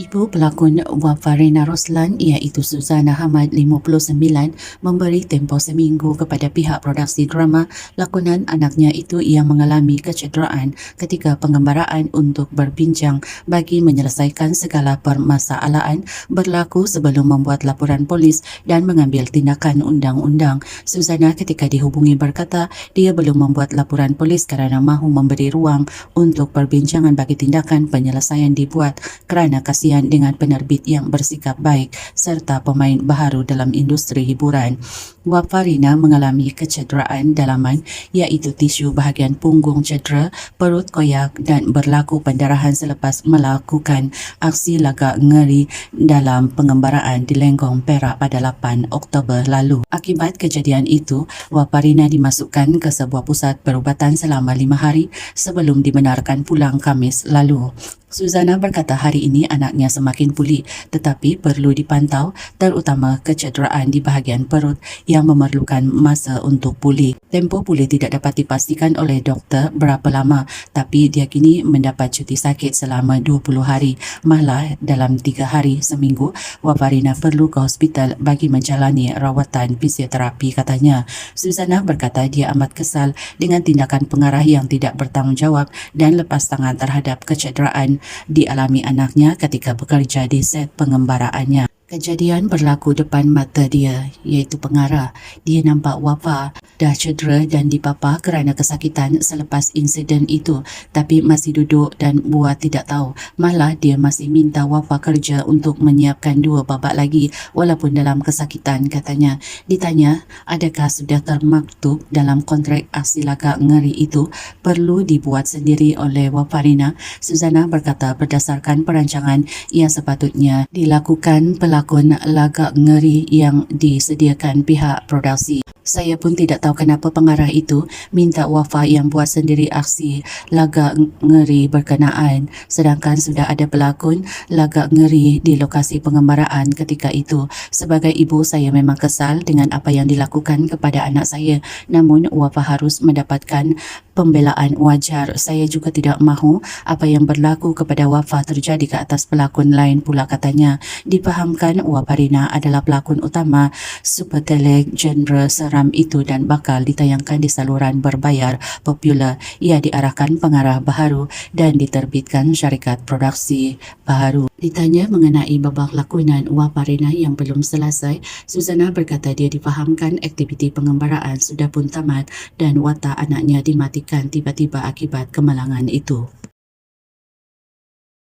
Ibu pelakon Wafarina Roslan iaitu Suzana Hamad 59 memberi tempoh seminggu kepada pihak produksi drama lakonan anaknya itu yang mengalami kecederaan ketika pengembaraan untuk berbincang bagi menyelesaikan segala permasalahan berlaku sebelum membuat laporan polis dan mengambil tindakan undang-undang. Suzana ketika dihubungi berkata dia belum membuat laporan polis kerana mahu memberi ruang untuk perbincangan bagi tindakan penyelesaian dibuat kerana kasihan dengan penerbit yang bersikap baik serta pemain baharu dalam industri hiburan. Wafarina mengalami kecederaan dalaman iaitu tisu bahagian punggung cedera, perut koyak dan berlaku pendarahan selepas melakukan aksi lagak ngeri dalam pengembaraan di Lenggong, Perak pada 8 Oktober lalu. Akibat kejadian itu, Wafarina dimasukkan ke sebuah pusat perubatan selama 5 hari sebelum dibenarkan pulang Khamis lalu. Suzana berkata hari ini anaknya semakin pulih tetapi perlu dipantau terutama kecederaan di bahagian perut yang memerlukan masa untuk pulih. Tempoh pulih tidak dapat dipastikan oleh doktor berapa lama tapi dia kini mendapat cuti sakit selama 20 hari. Malah dalam 3 hari seminggu, Wafarina perlu ke hospital bagi menjalani rawatan fisioterapi katanya. Suzana berkata dia amat kesal dengan tindakan pengarah yang tidak bertanggungjawab dan lepas tangan terhadap kecederaan dialami anaknya ketika bekerja di set pengembaraannya. Kejadian berlaku depan mata dia, iaitu pengarah. Dia nampak Wafa dah cedera dan dipapa kerana kesakitan selepas insiden itu, tapi masih duduk dan buat tidak tahu. Malah dia masih minta Wafa kerja untuk menyiapkan 2 babak lagi walaupun dalam kesakitan katanya. Ditanya, adakah sudah termaktub dalam kontrak aksi lagak ngeri itu perlu dibuat sendiri oleh Wafarina? Suzana berkata berdasarkan perancangan yang sepatutnya dilakukan pelakon lagak ngeri yang disediakan pihak produksi. Saya pun tidak tahu kenapa pengarah itu minta Wafa yang buat sendiri aksi lagak ngeri berkenaan sedangkan sudah ada pelakon lagak ngeri di lokasi pengembaraan ketika itu. Sebagai ibu, saya memang kesal dengan apa yang dilakukan kepada anak saya, namun Wafa harus mendapatkan pembelaan wajar. Saya juga tidak mahu apa yang berlaku kepada Wafa terjadi ke atas pelakon lain pula katanya. Dipahamkan Wafarina adalah pelakon utama super tele genre seram itu dan bakal ditayangkan di saluran berbayar popular. Ia diarahkan pengarah baharu dan diterbitkan syarikat produksi baharu. Ditanya mengenai babak lakonan Wafarina yang belum selesai, Suzana berkata dia difahamkan aktiviti pengembaraan sudah pun tamat dan watak anaknya dimatikan tiba-tiba akibat kemalangan itu.